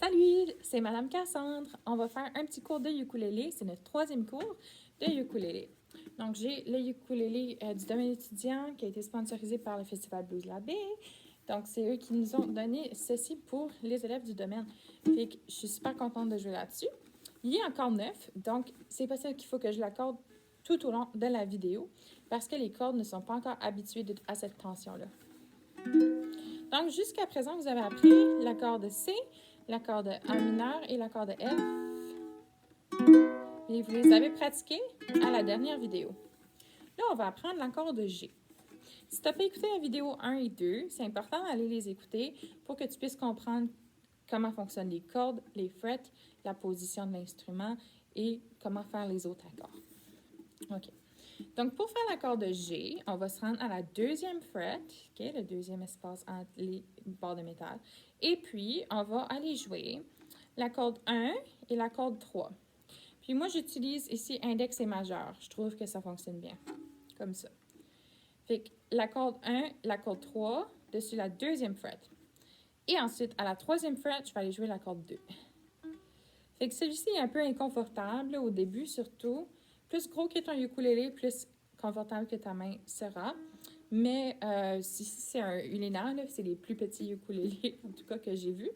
Salut, c'est Madame Cassandre. On va faire un petit cours de ukulélé. C'est notre troisième cours de ukulélé. Donc, j'ai le ukulélé du domaine étudiant qui a été sponsorisé par le Festival Blues La Baie. Donc, c'est eux qui nous ont donné ceci pour les élèves du domaine. Fait que je suis super contente de jouer là-dessus. Il est encore neuf, donc c'est possible qu'il faut que je l'accorde tout au long de la vidéo parce que les cordes ne sont pas encore habituées à cette tension-là. Donc, jusqu'à présent, vous avez appris l'accord de C, l'accord de A mineur et l'accord de F. Et vous les avez pratiqués à la dernière vidéo. Là, on va apprendre l'accord de G. Si tu n'as pas écouté la vidéo 1 et 2, c'est important d'aller les écouter pour que tu puisses comprendre comment fonctionnent les cordes, les frets, la position de l'instrument et comment faire les autres accords. OK. Donc, pour faire l'accord de G, on va se rendre à la deuxième fret, okay, le deuxième espace entre les barres de métal. Et puis, on va aller jouer la corde 1 et la corde 3. Puis moi, j'utilise ici index et majeur. Je trouve que ça fonctionne bien, comme ça. Fait que la corde 1, la corde 3, dessus la deuxième fret. Et ensuite, à la troisième fret, je vais aller jouer la corde 2. Fait que celui-ci est un peu inconfortable au début, surtout. Plus gros que ton ukulélé, plus confortable que ta main sera. Mais si c'est un ulénaire, c'est les plus petits ukulélés, en tout cas, que j'ai vus.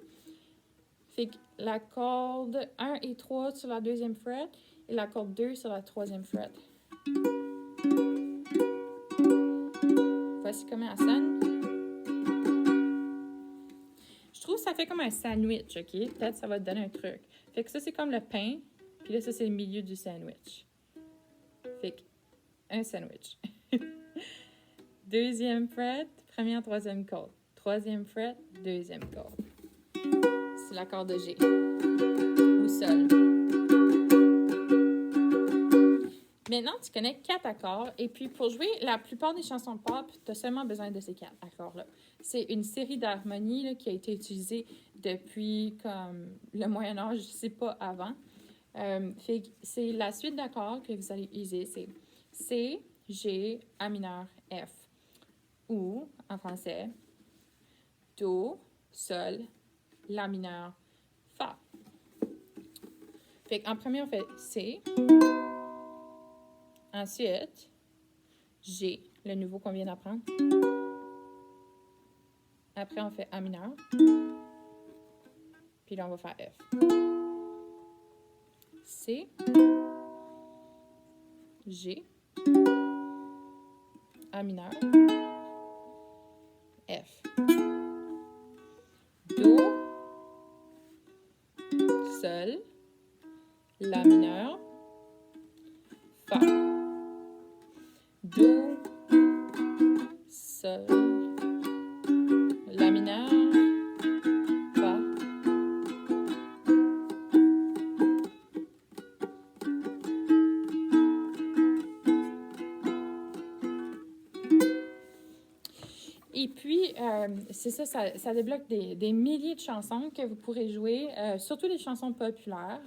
Fait que la corde 1 et 3 sur la deuxième fret et la corde 2 sur la troisième fret. Voici comment elle sonne. Je trouve que ça fait comme un sandwich, OK? Peut-être que ça va te donner un truc. Fait que ça, c'est comme le pain. Puis là, ça, c'est le milieu du sandwich. Fait que, un sandwich. Deuxième fret, première, troisième corde. Troisième fret, deuxième corde. C'est l'accord de G. Ou sol. Maintenant, tu connais 4 accords. Et puis, pour jouer la plupart des chansons pop, tu as seulement besoin de ces 4 accords-là. C'est une série d'harmonies qui a été utilisée depuis comme le Moyen-Âge, je ne sais pas avant. C'est la suite d'accords que vous allez utiliser. C'est C, G, A mineur, F. Ou, en français, Do, Sol, La mineur, Fa. Fait qu'en premier, on fait C. Ensuite, G, le nouveau qu'on vient d'apprendre. Après, on fait A mineur. Puis là, on va faire F. C, G, A mineur, F. Do, Sol, La mineur, Fa. Do, Sol, La mineur, Fa. Et puis, c'est ça, ça débloque des milliers de chansons que vous pourrez jouer, surtout les chansons populaires.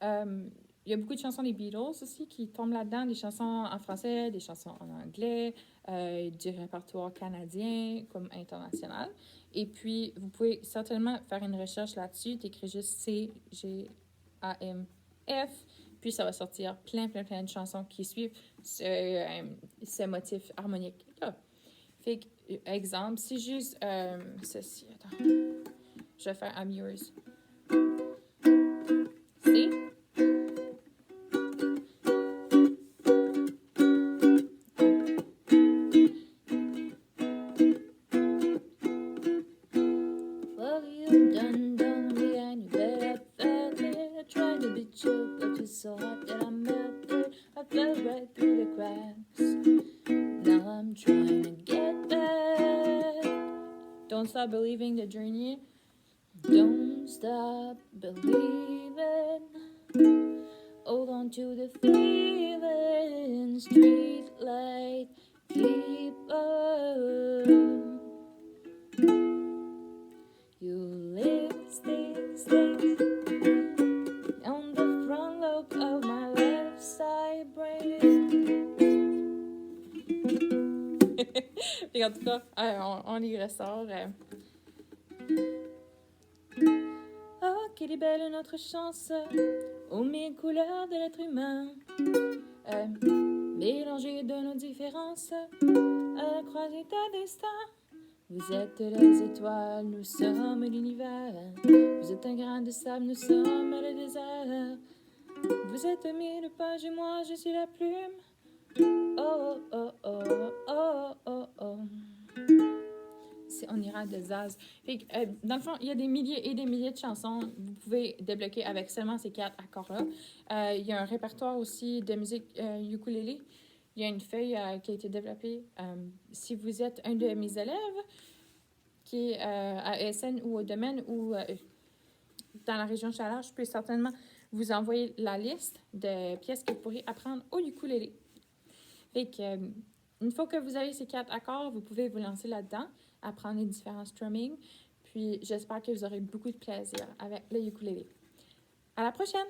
Il y a beaucoup de chansons des Beatles aussi qui tombent là-dedans, des chansons en français, des chansons en anglais, du répertoire canadien comme international. Et puis, vous pouvez certainement faire une recherche là-dessus. Tu écris juste C, G, A, M, F, puis ça va sortir plein de chansons qui suivent ce motif harmonique-là. Fait que, exemple, si juste ceci, attends, je vais faire I'm yours. C. So hot that I melted, I fell right through the cracks. Now I'm trying to get back. Don't stop believing the journey. Don't stop believing. Hold on to the feeling. Street light keeper. You live, stay. On the front lobe of my left side brain. Et en tout cas, on y ressort. qu'elle est belle notre chance, aux mille couleurs de l'être humain, mélangées de nos différences, à la croisée d'un destin. Vous êtes les étoiles, nous sommes l'univers. Vous êtes un grain de sable, nous sommes le désert. Vous êtes mille pages et moi je suis la plume. Oh oh oh oh oh oh. On ira de Zaz. Dans le fond, il y a des milliers et des milliers de chansons. Vous pouvez débloquer avec seulement ces 4 accords-là. Il y a un répertoire aussi de musique ukulélé. Il y a une feuille qui a été développée. Si vous êtes un de mes élèves qui est à ESN ou au domaine ou dans la région Chaleur, je peux certainement vous envoyer la liste de pièces que vous pourrez apprendre au ukulélé. Une fois que vous avez ces 4 accords, vous pouvez vous lancer là-dedans, apprendre les différents strummings. Puis j'espère que vous aurez beaucoup de plaisir avec le ukulélé. À la prochaine!